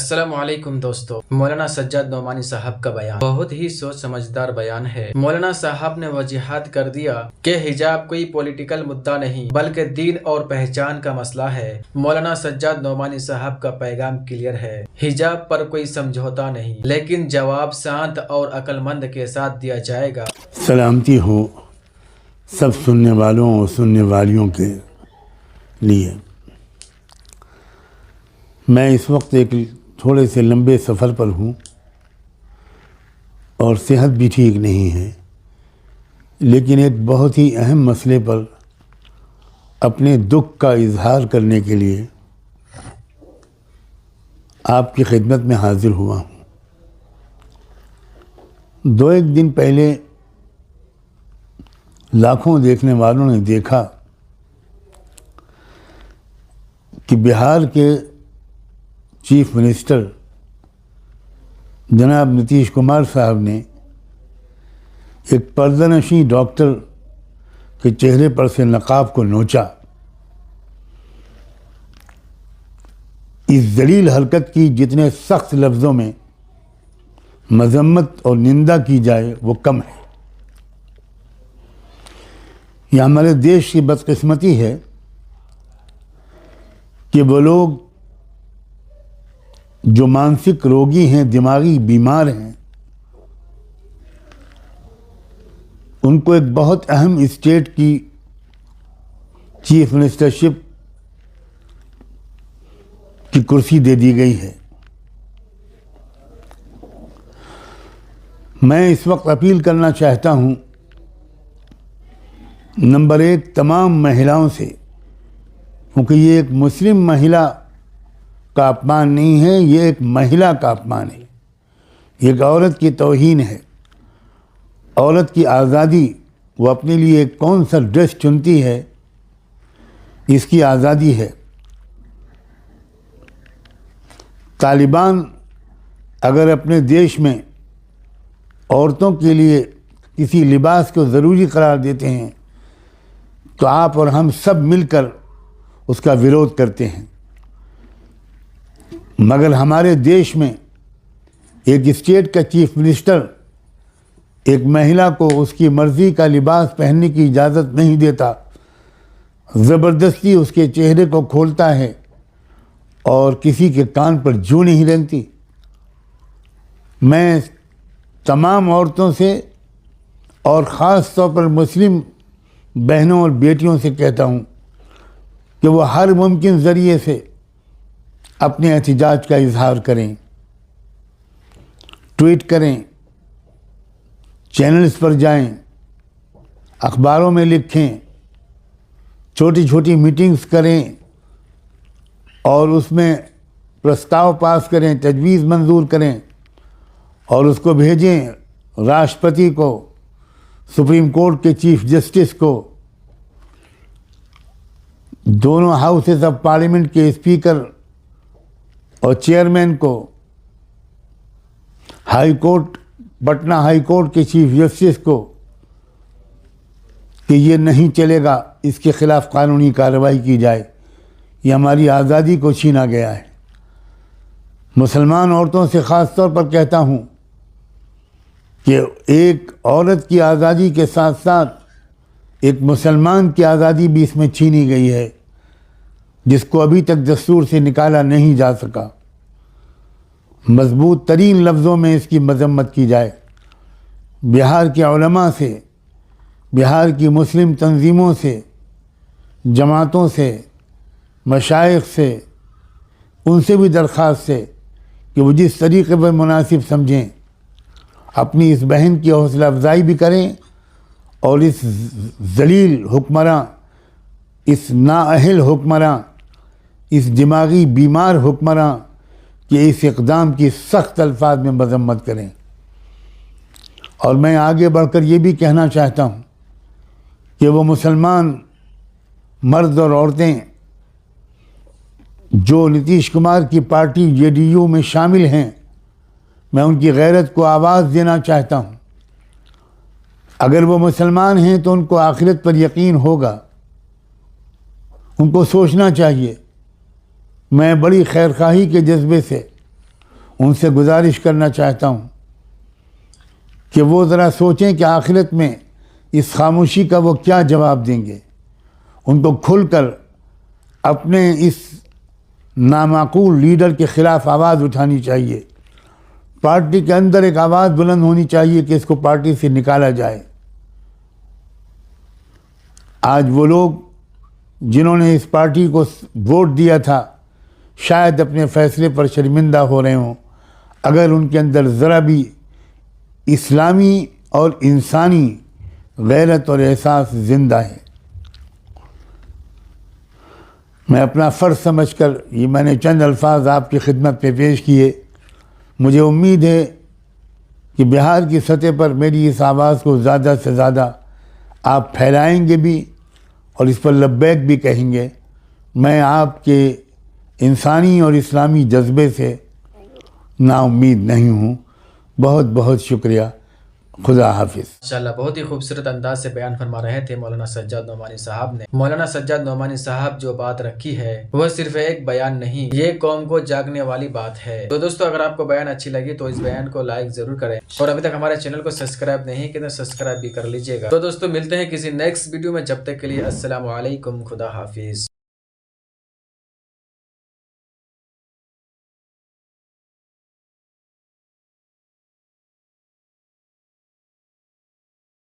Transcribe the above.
السلام علیکم دوستو، مولانا سجاد نعمانی صاحب کا بیان بہت ہی سوچ سمجھدار بیان ہے۔ مولانا صاحب نے وضاحت کر دیا کہ حجاب کوئی پولیٹیکل مدعا نہیں بلکہ دین اور پہچان کا مسئلہ ہے۔ مولانا سجاد نعمانی صاحب کا پیغام کلیئر ہے، حجاب پر کوئی سمجھوتا نہیں، لیکن جواب شانت اور عقل مند کے ساتھ دیا جائے گا۔ سلامتی ہو سب سننے والوں اور سننے والیوں کے لیے۔ میں اس وقت ایک تھوڑے سے لمبے سفر پر ہوں اور صحت بھی ٹھیک نہیں ہے، لیکن ایک بہت ہی اہم مسئلے پر اپنے دکھ کا اظہار کرنے کے لیے آپ کی خدمت میں حاضر ہوا ہوں۔ 2-1 دن پہلے لاکھوں دیکھنے والوں نے دیکھا کہ بہار کے چیف منسٹر جناب نتیش کمار صاحب نے ایک پردہ نشیں ڈاکٹر کے چہرے پر سے نقاب کو نوچا۔ اس ذلیل حرکت کی جتنے سخت لفظوں میں مذمت اور نندا کی جائے وہ کم ہے۔ یہ ہمارے دیش کی بدقسمتی ہے کہ وہ لوگ جو مانسک روگی ہیں، دماغی بیمار ہیں، ان کو ایک بہت اہم اسٹیٹ کی چیف منسٹرشپ کی کرسی دے دی گئی ہے۔ میں اس وقت اپیل کرنا چاہتا ہوں نمبر 1 تمام مہیلاؤں سے، کیونکہ یہ ایک مسلم مہیلا کا اپمان نہیں ہے، یہ ایک مہیلا کا اپمان ہے، یہ ایک عورت کی توہین ہے۔ عورت کی آزادی، وہ اپنے لیے کون سا ڈریس چنتی ہے، اس کی آزادی ہے۔ طالبان اگر اپنے دیش میں عورتوں کے لیے کسی لباس کو ضروری قرار دیتے ہیں تو آپ اور ہم سب مل کر اس کا ویرودھ کرتے ہیں، مگر ہمارے دیش میں ایک اسٹیٹ کا چیف منسٹر ایک مہیلا کو اس کی مرضی کا لباس پہننے کی اجازت نہیں دیتا، زبردستی اس کے چہرے کو کھولتا ہے اور کسی کے کان پر جوں نہیں رینگتی۔ میں تمام عورتوں سے اور خاص طور پر مسلم بہنوں اور بیٹیوں سے کہتا ہوں کہ وہ ہر ممکن ذریعے سے اپنے احتجاج کا اظہار کریں، ٹویٹ کریں، چینلز پر جائیں، اخباروں میں لکھیں، چھوٹی چھوٹی میٹنگز کریں اور اس میں پرستاؤ پاس کریں، تجویز منظور کریں اور اس کو بھیجیں راشٹرپتی کو، سپریم کورٹ کے چیف جسٹس کو، دونوں ہاؤسز آف پارلیمنٹ کے اسپیکر اور چیئرمین کو، high court, Patna high court کے چیف جسٹس کو، کہ یہ نہیں چلے گا، اس کے خلاف قانونی کارروائی کی جائے، یہ ہماری آزادی کو چھینا گیا ہے۔ مسلمان عورتوں سے خاص طور پر کہتا ہوں کہ ایک عورت کی آزادی کے ساتھ ساتھ ایک مسلمان کی آزادی بھی اس میں چھینی گئی ہے، جس کو ابھی تک دستور سے نکالا نہیں جا سکا۔ مضبوط ترین لفظوں میں اس کی مذمت کی جائے۔ بہار کے علماء سے، بہار کی مسلم تنظیموں سے، جماعتوں سے، مشائخ سے، ان سے بھی درخواست ہے کہ وہ جس طریقے پر مناسب سمجھیں اپنی اس بہن کی حوصلہ افزائی بھی کریں اور اس ذلیل حکمراں، اس نااہل حکمراں، اس دماغی بیمار حکمراں کے اس اقدام کی سخت الفاظ میں مذمت کریں۔ اور میں آگے بڑھ کر یہ بھی کہنا چاہتا ہوں کہ وہ مسلمان مرد اور عورتیں جو نتیش کمار کی پارٹی JDU میں شامل ہیں، میں ان کی غیرت کو آواز دینا چاہتا ہوں۔ اگر وہ مسلمان ہیں تو ان کو آخرت پر یقین ہوگا، ان کو سوچنا چاہیے۔ میں بڑی خیرخواہی کے جذبے سے ان سے گزارش کرنا چاہتا ہوں کہ وہ ذرا سوچیں کہ آخرت میں اس خاموشی کا وہ کیا جواب دیں گے. ان کو کھل کر اپنے اس نامعقول لیڈر کے خلاف آواز اٹھانی چاہیے. پارٹی کے اندر ایک آواز بلند ہونی چاہیے کہ اس کو پارٹی سے نکالا جائے. آج وہ لوگ جنہوں نے اس پارٹی کو ووٹ دیا تھا شاید اپنے فیصلے پر شرمندہ ہو رہے ہوں اگر ان کے اندر ذرا بھی اسلامی اور انسانی غیرت اور احساس زندہ ہے. میں اپنا فرض سمجھ کر یہ میں نے چند الفاظ آپ کی خدمت پہ پیش کیے. مجھے امید ہے کہ بہار کی سطح پر میری اس آواز کو زیادہ سے زیادہ آپ پھیلائیں گے بھی اور اس پر لبیک بھی کہیں گے. میں آپ کے انسانی اور اسلامی جذبے سے نا امید نہیں ہوں. بہت بہت شکریہ. خدا حافظ. ماشاءاللہ بہت ہی خوبصورت انداز سے بیان فرما رہے تھے مولانا سجاد نعمانی صاحب نے. مولانا سجاد نعمانی صاحب جو بات رکھی ہے وہ صرف ایک بیان نہیں، یہ قوم کو جاگنے والی بات ہے. تو دوستو اگر آپ کو بیان اچھی لگی تو اس بیان کو لائک ضرور کریں اور ابھی تک ہمارے چینل کو سبسکرائب نہیں کیا تو سبسکرائب بھی کر لیجئے گا. تو دوستو ملتے ہیں کسی نیکسٹ ویڈیو میں، جب تک کے لیے السلام علیکم. خدا حافظ.